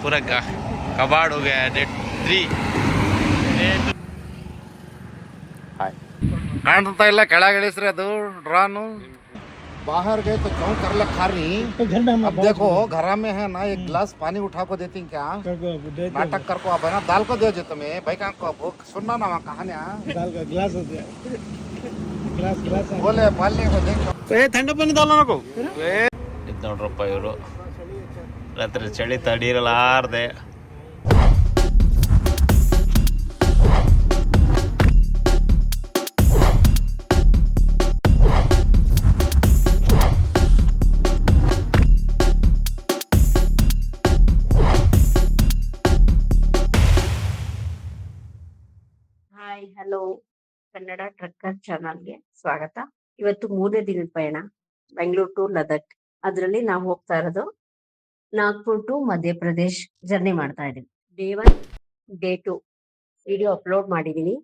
पूरा कबाड़ हो गया है। डेट 3 ಕಾಣ್ತಾ ಇಲ್ಲ ಕೆಳಗಿಳಿಸ್ರಿ ಅದು ड्रानू बाहर गए तो क्यों कर ले खा रही। अब देखो घर में है ना एक गिलास पानी उठा को देती क्या नाटक कर को अब है ना दाल को दे तुम्हें भाई का को सुनना ना वहाँ कहानियाँ दाल का गिलास गिलास बोले पालने को देखो ठंडा पानी डालो ना को ಇದು ನೋಡ್ರಪ್ಪ ಇವರು ರಾತ್ರಿ ಚಳಿ ತಡೀರಲಾರ್ದೆ ಹಾಯ್ ಹಲೋ ಕನ್ನಡ ಟ್ರಕ್ಕರ್ ಚಾನಲ್ಗೆ ಸ್ವಾಗತ. ಇವತ್ತು 3ನೇ ದಿನದ ಪಯಣ ಬೆಂಗಳೂರು ಟು ಲದಕ್. ಅದರಲ್ಲಿ ನಾವು ಹೋಗ್ತಾ ಇರೋದು ನಾಗ್ಪುರ್ ಟು ಮಧ್ಯಪ್ರದೇಶ್ ಜರ್ನಿ ಮಾಡ್ತಾ ಇದೀವಿ. ಡೇ 1 ಡೇ 2 ವಿಡಿಯೋ ಅಪ್ಲೋಡ್ ಮಾಡಿದೀನಿ.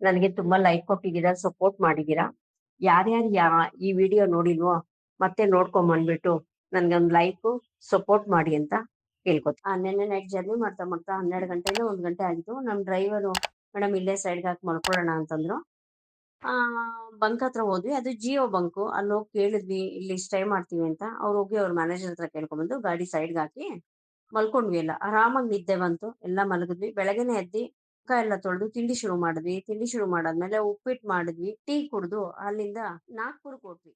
ನನಗೆ ತುಂಬಾ ಲೈಕ್ ಕೊಟ್ಟಿದ್ದೀರಾ, ಸಪೋರ್ಟ್ ಮಾಡಿದ್ದೀರಾ. ಯಾರ್ಯಾರು ಈ ವಿಡಿಯೋ ನೋಡಿಲ್ವೋ ಮತ್ತೆ ನೋಡ್ಕೊಂಡ್ ಬಂದ್ಬಿಟ್ಟು ನನ್ಗೊಂದು ಲೈಕ್ ಸಪೋರ್ಟ್ ಮಾಡಿ ಅಂತ ಕೇಳ್ಕೊತ. ನೆನ್ನೆ ನೈಟ್ ಜರ್ನಿ ಮಾಡ್ತಾ 12 ಗಂಟೆಯಿಂದ 1 ಗಂಟೆ ಆಗಿತ್ತು. ನಮ್ ಡ್ರೈವರು ಮೇಡಮ್ ಇಲ್ಲೇ ಸೈಡ್ಗೆ ಹಾಕಿ ಮಲ್ಕೊಳ್ಳೋಣ ಅಂತಂದ್ರು. ಬಂಕ್ ಹತ್ರ ಹೋದ್ವಿ. ಅದು ಜಿಯೋ ಬಂಕು. ಅಲ್ಲಿ ಹೋಗಿ ಕೇಳಿದ್ವಿ ಇಲ್ಲಿ ಸ್ಟೇ ಮಾಡ್ತೀವಿ ಅಂತ. ಅವ್ರು ಹೋಗಿ ಅವ್ರ ಮ್ಯಾನೇಜರ್ ಹತ್ರ ಕೇಳ್ಕೊಂಡ್ಬಂದು ಗಾಡಿ ಸೈಡ್ಗೆ ಹಾಕಿ ಮಲ್ಕೊಂಡ್ವಿ. ಎಲ್ಲ ಆರಾಮಾಗಿ ನಿದ್ದೆ ಬಂತು. ಎಲ್ಲ ಮಲಗಿದ್ವಿ. ಬೆಳಗ್ಗೆನೆ ಎದ್ದಿ ಮುಖ ಎಲ್ಲ ತೊಳೆದು ತಿಂಡಿ ಶುರು ಮಾಡಿದ್ವಿ. ತಿಂಡಿ ಶುರು ಮಾಡಾದ್ಮೇಲೆ ಉಪ್ಪಿಟ್ಟು ಮಾಡಿದ್ವಿ. ಟೀ ಕುಡ್ದು ಅಲ್ಲಿಂದ ನಾಗ್ಪುರ್ಗೆ ಹೋದ್ವಿ.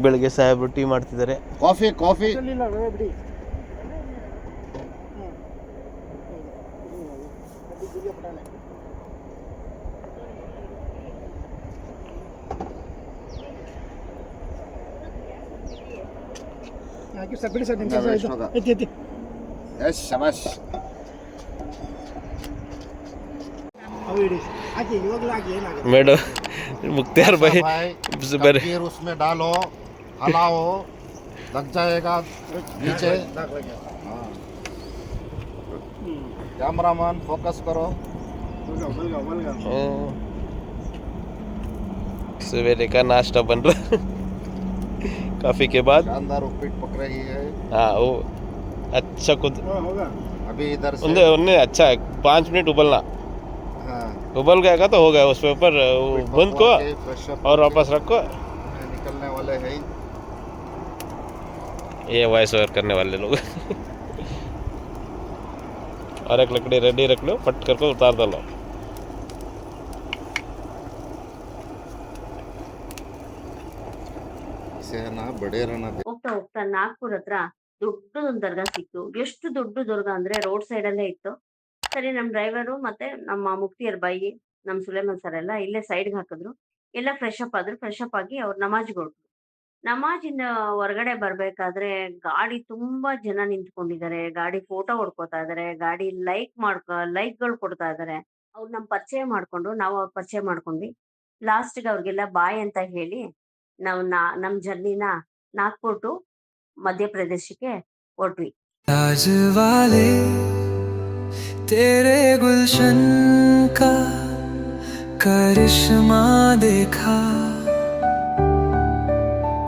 ಬೆಳಿಗ್ಗೆ ಸಾಹೇಬ್ರು ಟೀ ಮಾಡ್ತಿದ್ದಾರೆ. ಕಾಫಿ ಕಾಫಿ शाबाश ಮೇಡಮ್ मुख्तियार भाई फिर उसमें डालो हलाओ लग जाएगा नीचे। कैमरामैन फोकस करो। सवेरे का नाश्ता बन रहा काफी के बाद शानदार उपीट पक रही है। हाँ वो अच्छा कुछ अभी इधर से उन्हें अच्छा 5 मिनट उबलना। हाँ उबल गया तो हो गया। उस पे ऊपर बंद को और वापस रखो। निकलने वाले हैं ये वॉइस ओवर करने वाले लोग और एक लकड़ी रेडी रख लो, फट करके उतार डालो। ಬಡೇ ಹೋಗ್ತಾ ಹೋಗ್ತಾ ನಾಗ್ಪುರ್ ಹತ್ರ ದೊಡ್ಡದೊಂದು ದರ್ಗಾ ಸಿಕ್ತು. ಎಷ್ಟು ದೊಡ್ಡ ದರ್ಗಾ ಅಂದ್ರೆ ರೋಡ್ ಸೈಡ್ ಅಲ್ಲೇ ಇತ್ತು. ಸರಿ ನಮ್ ಡ್ರೈವರು ಮತ್ತೆ ನಮ್ಮ ಮುಕ್ತಿಯರ್ ಬಾಯಿ ನಮ್ ಸುಲೇಮನ್ ಸರ್ ಎಲ್ಲ ಇಲ್ಲೇ ಸೈಡ್ಗೆ ಹಾಕಿದ್ರು. ಎಲ್ಲ ಫ್ರೆಶ್ ಅಪ್ ಆದ್ರು. ಫ್ರೆಶ್ ಅಪ್ ಆಗಿ ಅವ್ರು ನಮಾಜ್ಗೆ ಹೊರಟ್ರು. ನಮಾಜಿಂದ ಹೊರಗಡೆ ಬರ್ಬೇಕಾದ್ರೆ ಗಾಡಿ ತುಂಬಾ ಜನ ನಿಂತ್ಕೊಂಡಿದ್ದಾರೆ. ಗಾಡಿ ಫೋಟೋ ಹೊಡ್ಕೋತಾ ಇದಾರೆ. ಗಾಡಿ ಲೈಕ್ಗಳು ಕೊಡ್ತಾ ಇದಾರೆ. ಅವ್ರು ನಮ್ ಪರಿಚಯ ಮಾಡ್ಕೊಂಡು ನಾವು ಅವ್ರ ಪರಿಚಯ ಮಾಡ್ಕೊಂಡ್ವಿ. ಲಾಸ್ಟ್ಗೆ ಅವ್ರಿಗೆಲ್ಲ ಬಾಯ್ ಅಂತ ಹೇಳಿ ನಾವು ನಮ್ ಜರ್ನಿನ ನಾಗ್ಪುರ್ ಟು ಮಧ್ಯಪ್ರದೇಶಕ್ಕೆ ಹೊರಟ್ವಿ. तेरे गुलशन का करिश्मा देखा,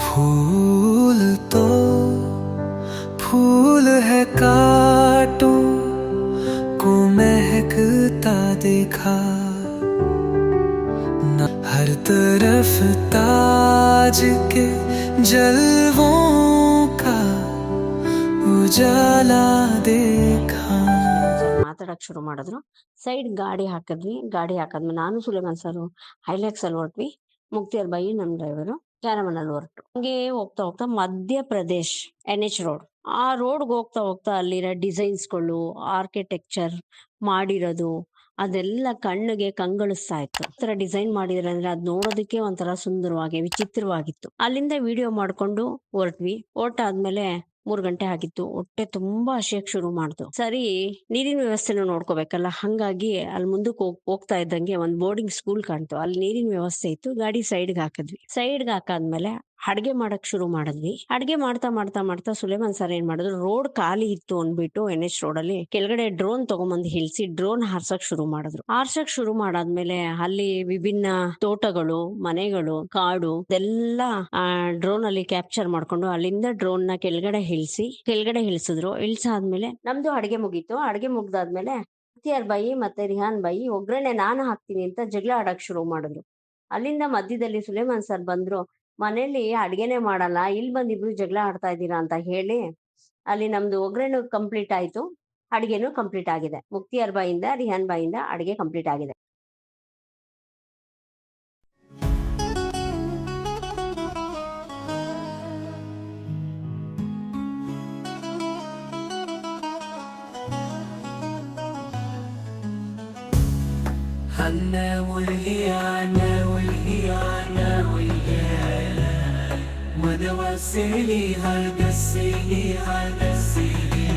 फूल तो फूल है कांटों को महकता देखा, हर तरफ ताज के जलवों का उजाला देखा. ಮಾತಾಡಕ್ ಶುರು ಮಾಡಿದ್ರು. ಸೈಡ್ ಗಾಡಿ ಹಾಕಿದ್ವಿ. ಗಾಡಿ ಹಾಕದ್ಮೇಲೆ ನಾನು ಸುಲೇಮನ್ ಸರ್ ಹೈಲಾಕ್ಸ್ ಅಲ್ಲಿ ಹೊರಟ್ವಿ. ಮುಕ್ತಿಯರ್ ಬಾಯಿ ನಮ್ ಡ್ರೈವರು ಕ್ಯಾರಮನ್ ಅಲ್ಲಿ ಹೊರಟು. ಹಂಗೆ ಹೋಗ್ತಾ ಹೋಗ್ತಾ ಮಧ್ಯಪ್ರದೇಶ್ NH ರೋಡ್. ಆ ರೋಡ್ಗೆ ಹೋಗ್ತಾ ಹೋಗ್ತಾ ಅಲ್ಲಿರೋ ಡಿಸೈನ್ಸ್ಗಳು, ಆರ್ಕಿಟೆಕ್ಚರ್ ಮಾಡಿರೋದು ಅದೆಲ್ಲ ಕಣ್ಣಿಗೆ ಕಂಗೊಳಿಸ್ತಾ ಇತ್ತು. ತರ ಡಿಸೈನ್ ಮಾಡಿದ್ರೆ ಅಂದ್ರೆ ಅದ್ ನೋಡೋದಕ್ಕೆ ಒಂಥರ ಸುಂದರವಾಗಿ ವಿಚಿತ್ರವಾಗಿತ್ತು. ಅಲ್ಲಿಂದ ವಿಡಿಯೋ ಮಾಡ್ಕೊಂಡು ಹೊರಟ್ವಿ. ಹೊರಟಾದ್ಮೇಲೆ 3 ಗಂಟೆ ಆಗಿತ್ತು. ಹೊಟ್ಟೆ ತುಂಬಾ ಹಸಿಯಕ್ ಶುರು ಮಾಡ್ತು. ಸರಿ ನೀರಿನ ವ್ಯವಸ್ಥೆನೂ ನೋಡ್ಕೋಬೇಕಲ್ಲ, ಹಂಗಾಗಿ ಅಲ್ಲಿ ಮುಂದಕ್ಕೆ ಹೋಗ್ತಾ ಇದ್ದಂಗೆ ಒಂದ್ ಬೋರ್ಡಿಂಗ್ ಸ್ಕೂಲ್ ಕಾಣ್ತು. ಅಲ್ಲಿ ನೀರಿನ ವ್ಯವಸ್ಥೆ ಇತ್ತು. ಗಾಡಿ ಸೈಡ್ಗೆ ಹಾಕಿದ್ವಿ. ಸೈಡ್ಗೆ ಹಾಕಾದ್ಮೇಲೆ ಅಡ್ಗೆ ಮಾಡಕ್ ಶುರು ಮಾಡಿದ್ವಿ. ಅಡ್ಗೆ ಮಾಡ್ತಾ ಮಾಡ್ತಾ ಮಾಡ್ತಾ ಸುಲೇಮಾನ್ ಸರ್ ಏನ್ ಮಾಡಿದ್ರು, ರೋಡ್ ಖಾಲಿ ಇತ್ತು ಅಂದ್ಬಿಟ್ಟು NH ರೋಡ್ ಅಲ್ಲಿ ಕೆಳಗಡೆ ಡ್ರೋನ್ ತಗೊಂಬಂದು ಹಿಲ್ಸಿ ಡ್ರೋನ್ ಹಾರ್ಸಕ್ ಶುರು ಮಾಡಿದ್ರು. ಹಾರ್ಸಕ್ ಶುರು ಮಾಡಾದ್ಮೇಲೆ ಅಲ್ಲಿ ವಿಭಿನ್ನ ತೋಟಗಳು, ಮನೆಗಳು, ಕಾಡು ಇದೆಲ್ಲ ಡ್ರೋನ್ ಅಲ್ಲಿ ಕ್ಯಾಪ್ಚರ್ ಮಾಡ್ಕೊಂಡು ಅಲ್ಲಿಂದ ಡ್ರೋನ್ ನ ಕೆಳಗಡೆ ಇಳಿಸಿದ್ರು. ಇಳ್ಸಾದ್ಮೇಲೆ ನಮ್ದು ಅಡ್ಗೆ ಮುಗೀತು. ಅಡ್ಗೆ ಮುಗ್ದಾದ್ಮೇಲೆ ಮುಕ್ತಿಯಾರ್ ಬಾಯಿ ಮತ್ತೆ ರಿಹಾನ್ ಬಾಯಿ ಒಗ್ಗರಣೆ ನಾನು ಹಾಕ್ತೀನಿ ಅಂತ ಜಗಳ ಆಡಕ್ ಶುರು ಮಾಡಿದ್ರು. ಅಲ್ಲಿಂದ ಮಧ್ಯದಲ್ಲಿ ಸುಲೇಮಾನ್ ಸರ್ ಬಂದ್ರು. ಮನೇಲಿ ಅಡ್ಗೆನೆ ಮಾಡಲ್ಲ, ಇಲ್ಲಿ ಬಂದ್ ಇಬ್ರು ಜಗಳ ಆಡ್ತಾ ಇದ್ದೀರಾ ಅಂತ ಹೇಳಿ ಅಲ್ಲಿ ನಮ್ದು ಒಗ್ಗರಣೆ ಕಂಪ್ಲೀಟ್ ಆಯ್ತು, ಅಡ್ಗೆನೂ ಕಂಪ್ಲೀಟ್ ಆಗಿದೆ. ಮುಕ್ತಿಯಾರ್ ಬಾಯಿಂದ ರಿಹಾನ್ ಬಾಯಿಂದ ಅಡ್ಗೆ ಕಂಪ್ಲೀಟ್ ಆಗಿದೆ. أنا والهيانة والهيانة والهيانة وأنا وسيلي هذا السيلي هذا السيلي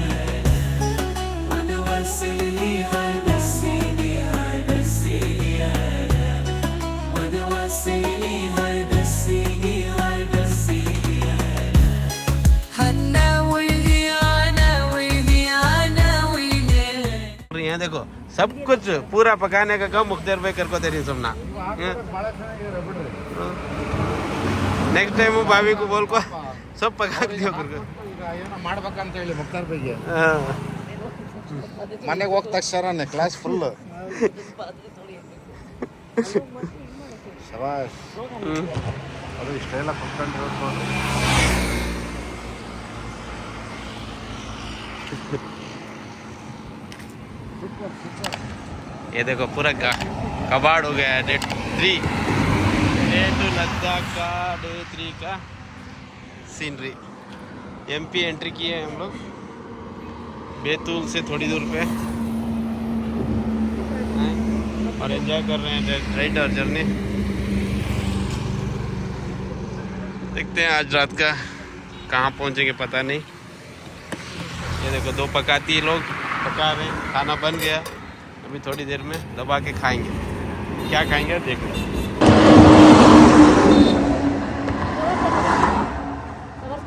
وأنا وسيلي هذا السيلي هذا السيلي وأنا وسيلي هذا السيلي هذا السيلي أنا والهيانة والهيانة والهيانة यहाँ देखो सब कुछ पूरा पकाने का काम मुख्तियार भाई करको दे रही सुनना. नेक्स्ट टाइम भाभी को बोल को सब पका दियो करको ಮಾಡ್ಬೇಕಂತ ಹೇಳಿ ಮುಕ್ತಾರ್ ಬೈಗೆ ಮನೆಗೆ ಹೋದ ತಕ್ಷಣ ಕ್ಲಾಸ್ ಫುಲ್ ಶಬಾಷ್. ಅದು ಇಷ್ಟೆಲ್ಲ ಕುತ್ಕೊಂಡಿರೋದು ये देखो पूरा कबाड़ हो गया है. डे 2 लद्दाख का डे 3 का सीनरी. MP एंट्री किए हैं हम लोग बैतूल से थोड़ी दूर पे और एंजॉय कर रहे हैं राइड और जर्नी. देखते हैं आज रात का कहाँ पहुँचेंगे पता नहीं. ये देखो 2 पकाती लोग पका रहे हैं. खाना बन गया, अभी थोड़ी देर में दबा के खाएंगे. क्या खाएंगे देख लो.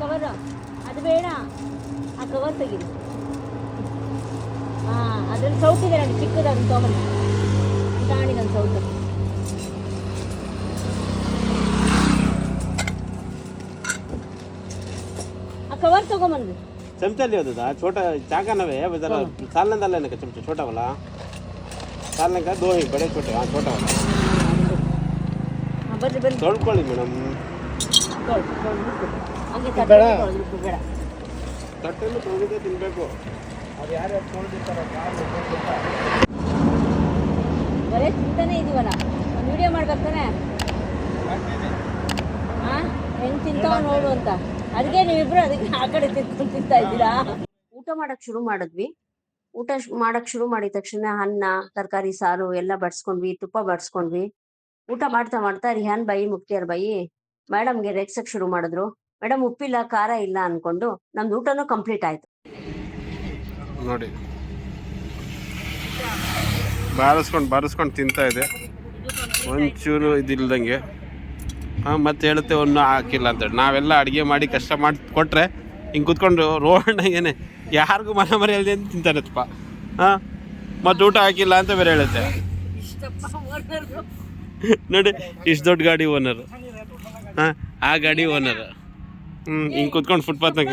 ಕವರ್ ಅದು ಬೇಡ, ಆ ಕವರ್ ತೆಗೀರಿ. ಅದ್ರಲ್ಲಿ ಸೌಟ್ ಇದೆ ನೋಡಿ, ಚಿಕ್ಕದು, ಅದನ್ನ ತಗೊಂಡು ಕಾಣಿದೊಂದು ಸೌಟು. ಆ ಕವರ್ ತಗೊಂಬಂದು चमचा लिया था छोटा चाका नवे है जरा सालने डालने का चमचा छोटा वाला सालने का 2 ही बड़े छोटे. हाँ छोटा वाला ಬರ್ರಿ ಬರ್ರಿ ತೊಳ್ಕೊಳ್ಳಿ ಮೇಡಮ್. ಹಂಗೆ ಬೇಡ ತಟ್ಟೆಲ್ಲೂ ತೊಳೆದೇ ತಿನ್ನಬೇಕು. ಅದು ಯಾರ್ಯಾರು ತೊಳೆದಿರ್ತಾರೋ ಬರೇ ತಿಂತಾನೆ ಇದೀವಲ್ಲ, ಒಂದು ವಿಡಿಯೋ ಮಾಡ್ಬೇಕು ತಾನೆ. ಹೆಂಗ್ ತಿಂತಾವ ನೋಡು ಅಂತ. ಅದಕ್ಕೆ ನೀವಿಬ್ರು ಅದಕ್ಕೆ ಆ ಕಡೆ ತಿಂತಾ ಇದ್ದೀರಾ. ಊಟ ಮಾಡಕ್ ಶುರು ಮಾಡಿದ್ವಿ. ಊಟ ಮಾಡಕ್ ಶುರು ಮಾಡಿದ ತಕ್ಷಣ ಅನ್ನ, ತರಕಾರಿ, ಸಾರು ಎಲ್ಲ ಬಡ್ಸ್ಕೊಂಡ್ವಿ, ತುಪ್ಪ ಬಡ್ಸ್ಕೊಂಡ್ವಿ. ಊಟ ಮಾಡ್ತಾ ಮಾಡ್ತಾ ರಿಹಾನ್ ಬಾಯಿ, ಮುಕ್ತಿಯಾರ್ ಬಾಯಿ ಮೇಡಮ್ಗೆ ರೇಗ್ಸಕ್ ಶುರು ಮಾಡಿದ್ರು. ಮೇಡಮ್ ಉಪ್ಪಿಲ್ಲ, ಖಾರ ಇಲ್ಲ ಅನ್ಕೊಂಡು ನಮ್ದು ಊಟನೂ ಕಂಪ್ಲೀಟ್ ಆಯ್ತು. ನೋಡಿ ಬಾರಿಸ್ಕೊಂಡು ತಿಂತಾ ಇದೆ. ಒಂಚೂರು ಇದಿಲ್ದಂಗೆ. ಮತ್ತೆ ಹೇಳುತ್ತೆ ಒಂದು ಹಾಕಿಲ್ಲ ಅಂತೇಳಿ. ನಾವೆಲ್ಲ ಅಡುಗೆ ಮಾಡಿ ಕಷ್ಟ ಮಾಡಿ ಕೊಟ್ಟರೆ ಹಿಂಗೆ ಕೂತ್ಕೊಂಡು ರೋಡ್ನಾಗೇನೆ ಯಾರಿಗೂ ಮನೆ ಹೇಳ್ದೆ ಅಂತ ತಿಂತಾರತ್ತಪ್ಪ. ಮತ್ತು ಊಟ ಹಾಕಿಲ್ಲ ಅಂತ ಬೇರೆ ಹೇಳುತ್ತೆ. ನೋಡಿ ಇಷ್ಟು ದೊಡ್ಡ ಗಾಡಿ ಓನರು. ಆ ಗಾಡಿ ಓನರ್ ಹಿಂಗೆ ಕೂತ್ಕೊಂಡು ಫುಟ್ಪಾತ್ನಾಗ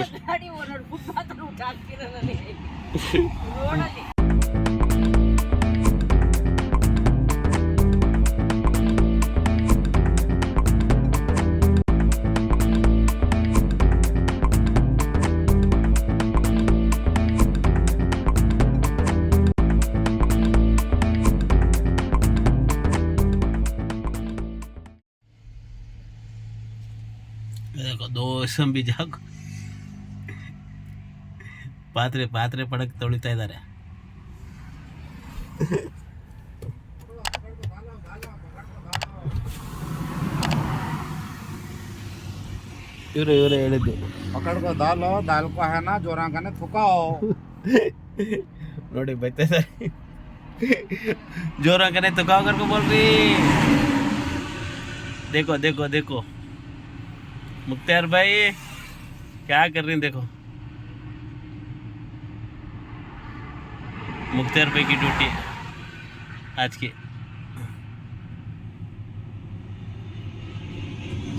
ಬೀಜ ಹಾಕು. ಪಾತ್ರೆ ಪಡಕ್ ತೊಳಿತಾ ಇದ್ದಾರೆ. ಇವರೇ ಹೇಳಿದ್ದು ಪಕಡ್ಕೋ ದಾಲ್ ಕೋ ಹೈ ನಾ ಜೋರಾಂಗನೆ ಥುಕಾओ. ನೋಡಿ ಬೈತಾ ಇದ್ದಾರೆ. ಜೋರಾಂಗನೆ ಥುಕಾओ करके बोल रही. देखो देखो देखो मुख्तार भाई क्या कर रहे हैं देखो, मुख्तार भाई की ड्यूटी आज की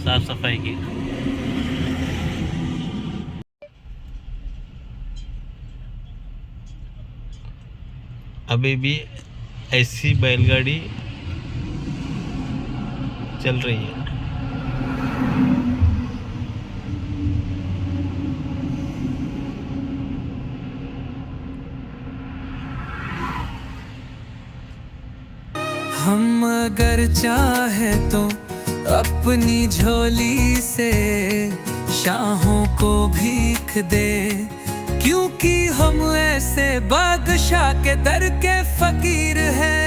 साफ सफाई की। अभी भी ऐसी बैलगाड़ी चल रही है। हम अगर चाहे तो अपनी झोली से शाहों को भीख दे, क्योंकि हम ऐसे बादशाह के दर के फकीर हैं।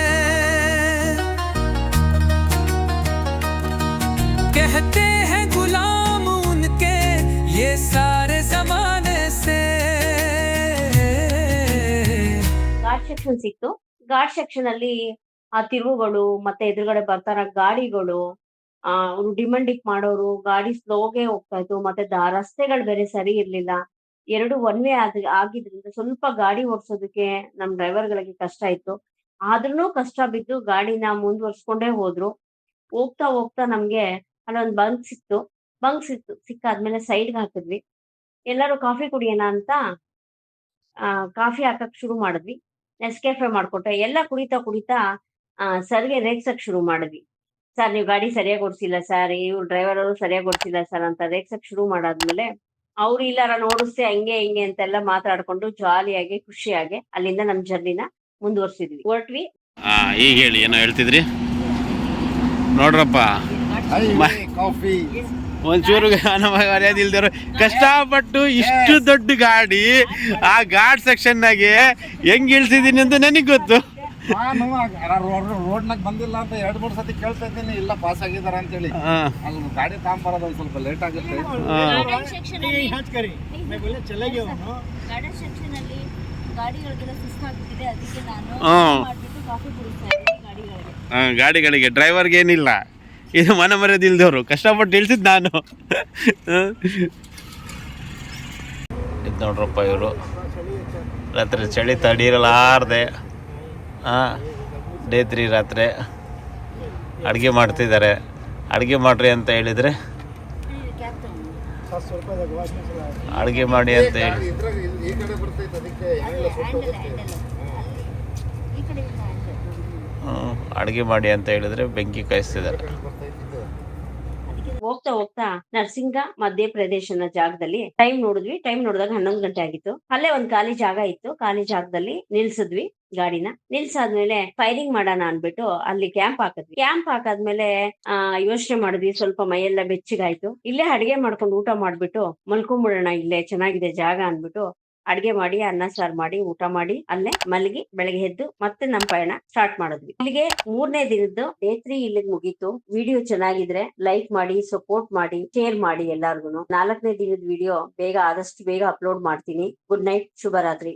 कहते हैं गुलाम उनके ये सारे जमाने से। ಘಾಟ್ ಸೆಕ್ಷನ್ ಸಿಕ್ತು. ಘಾಟ್ ಸೆಕ್ಷನ್ ಅಲ್ಲಿ ಆ ತಿರುವುಗಳು ಮತ್ತೆ ಎದುರುಗಡೆ ಬರ್ತಾರ ಗಾಡಿಗಳು, ಅವ್ರು ಡಿಮಂಡಿಕ್ ಮಾಡೋರು, ಗಾಡಿ ಸ್ಲೋಗೆ ಹೋಗ್ತಾ ಇತ್ತು. ಮತ್ತೆ ರಸ್ತೆಗಳು ಬೇರೆ ಸರಿ ಇರ್ಲಿಲ್ಲ. 2 ಒನ್ ವೇ ಆಗಿದ್ರಿಂದ ಸ್ವಲ್ಪ ಗಾಡಿ ಓಡಿಸೋದಕ್ಕೆ ನಮ್ ಡ್ರೈವರ್ಗಳಿಗೆ ಕಷ್ಟ ಇತ್ತು. ಆದ್ರೂ ಕಷ್ಟ ಬಿದ್ದು ಗಾಡಿನ ಮುಂದುವರ್ಸ್ಕೊಂಡೇ ಹೋದ್ರು. ಹೋಗ್ತಾ ಹೋಗ್ತಾ ನಮ್ಗೆ ಅಲ್ಲೊಂದ್ ಬಂಕ್ ಸಿಕ್ಕಾದ್ಮೇಲೆ ಸೈಡ್ಗೆ ಹಾಕಿದ್ವಿ. ಎಲ್ಲರೂ ಕಾಫಿ ಕುಡಿಯೋಣ ಅಂತ ಕಾಫಿ ಹಾಕಕ್ ಶುರು ಮಾಡಿದ್ವಿ. ನೆಸ್ಕೆಫೆ ಮಾಡ್ಕೊಟ್ಟೆ. ಎಲ್ಲ ಕುಡಿತಾ ಸರ್ಗೆ ರೇಗ್ಸಕ್ ಶುರು ಮಾಡಿದ್ವಿ. ಸರ್ ನೀವು ಗಾಡಿ ಸರಿಯಾಗಿ ಓಡಿಸಿಲ್ಲ ಸರ್, ಇವ್ರು ಡ್ರೈವರ್ ಅವರು ಸರಿಯಾಗಿ ಓಡಿಸಿಲ್ಲ ಸರ್ ಅಂತ ರೇಗ್ಸಕ್ ಶುರು ಮಾಡಾದ್ಮೇಲೆ ಅವ್ರು ಇಲ್ಲಾರ ನೋಡಿಸ್ತೆ ಹಂಗೆ ಹಿಂಗೆ ಅಂತೆಲ್ಲ ಮಾತಾಡ್ಕೊಂಡು ಜಾಲಿಯಾಗಿ ಖುಷಿಯಾಗಿ ಅಲ್ಲಿಂದ ನಮ್ ಜರ್ನಿನ ಮುಂದುವರ್ಸಿದ್ವಿ. ಹೊರಟ್ವಿ. ಈಗ ಹೇಳಿ ಏನೋ ಹೇಳ್ತಿದ್ರಿ ನೋಡ್ರಪ್ಪ. ಕಾಫಿ ಒಂಚೂರು ಮರ್ಯಾದೆ ಇಲ್ದಿರೋ ಕಷ್ಟಪಟ್ಟು ಇಷ್ಟು ದೊಡ್ಡ ಗಾಡಿ ಆ ಘಾಟ್ ಸೆಕ್ಷನ್ನಾಗೆ ಹೆಂಗ್ ಇಳಿಸಿದೀನಿ ಅಂತ ನನಗೆ ಗೊತ್ತು. ನಾನು ರೋಡ್ನಾಗ ಬಂದಿಲ್ಲ ಅಂತ 2-3 ಸತಿ ಕೇಳ್ತಾ ಇದ್ದೀನಿ, ಇಲ್ಲ ಪಾಸ್ ಆಗಿದಾರ ಅಂತೇಳಿ. ಅಲ್ಲಿ ಗಾಡಿ ತಗೊಂಬರೋದು ಒಂದ್ ಸ್ವಲ್ಪ ಲೇಟ್ ಆಗುತ್ತೆ. ಗಾಡಿಗಳಿಗೆ ಡ್ರೈವರ್ಗೆ ಏನಿಲ್ಲ, ಇದು ಮನ ಮರ್ಯಾದೆ ಇಲ್ದವ್ರು ಕಷ್ಟಪಟ್ಟು ಇಳಿಸಿದ್ ನಾನು. ಇದು ನೋಡ್ರಪ್ಪ, ಇವರು ರಾತ್ರಿ ಚಳಿ ತಡೀರಲಾರ್ದೆ ಡೇ 3 ರಾತ್ರಿ ಅಡುಗೆ ಮಾಡ್ತಿದ್ದಾರೆ. ಅಡುಗೆ ಮಾಡ್ರಿ ಅಂತ ಹೇಳಿದರೆ ಅಡುಗೆ ಮಾಡಿ ಅಂತ ಹೇಳಿ ಅಡುಗೆ ಮಾಡಿ ಅಂತ ಹೇಳಿದ್ರೆ ಬೆಂಕಿ ಕಾಯಿಸ್ತಿದ್ದಾರೆ. ಹೋಗ್ತಾ ಹೋಗ್ತಾ ನರ್ಸಿಂಗ ಮಧ್ಯಪ್ರದೇಶನ ಜಾಗದಲ್ಲಿ ಟೈಮ್ ನೋಡಿದಾಗ 11 ಗಂಟೆ ಆಗಿತ್ತು. ಅಲ್ಲೇ ಒಂದ್ ಖಾಲಿ ಜಾಗ ಇತ್ತು. ಖಾಲಿ ಜಾಗದಲ್ಲಿ ನಿಲ್ಸಿದ್ವಿ ಗಾಡಿನ. ನಿಲ್ಸಾದ್ಮೇಲೆ ಫೈರಿಂಗ್ ಮಾಡೋಣ ಅನ್ಬಿಟ್ಟು ಅಲ್ಲಿ ಕ್ಯಾಂಪ್ ಹಾಕಿದ್ವಿ. ಕ್ಯಾಂಪ್ ಹಾಕಾದ್ಮೇಲೆ ಯೋಚನೆ ಮಾಡಿದ್ವಿ, ಸ್ವಲ್ಪ ಮೈಯೆಲ್ಲ ಬೆಚ್ಚಗಾಯ್ತು. ಇಲ್ಲೇ ಅಡಿಗೆ ಮಾಡ್ಕೊಂಡು ಊಟ ಮಾಡ್ಬಿಟ್ಟು ಮಲ್ಕೊಂಡ್ಬಿಡೋಣ, ಇಲ್ಲೇ ಚೆನ್ನಾಗಿದೆ ಜಾಗ ಅನ್ಬಿಟ್ಟು ಅಡ್ಗೆ ಮಾಡಿ ಅನ್ನ ಸಾರು ಮಾಡಿ ಊಟ ಮಾಡಿ ಅಲ್ಲೇ ಮಲಗಿ ಬೆಳಗ್ಗೆ ಎದ್ದು ಮತ್ತೆ ನಮ್ಮ ಪಯಣ ಸ್ಟಾರ್ಟ್ ಮಾಡಿದ್ವಿ. ಇಲ್ಲಿಗೆ 3ನೇ ದಿನದ್ದು ಡೇ 3 ಇಲ್ಲಿಗೆ ಮುಗೀತು. ವಿಡಿಯೋ ಚೆನ್ನಾಗಿದ್ರೆ ಲೈಕ್ ಮಾಡಿ, ಸಪೋರ್ಟ್ ಮಾಡಿ, ಶೇರ್ ಮಾಡಿ ಎಲ್ಲಾರ್ಗು. 4ನೇ ದಿನದ ವಿಡಿಯೋ ಆದಷ್ಟು ಬೇಗ ಅಪ್ಲೋಡ್ ಮಾಡ್ತೀನಿ. ಗುಡ್ ನೈಟ್, ಶುಭರಾತ್ರಿ.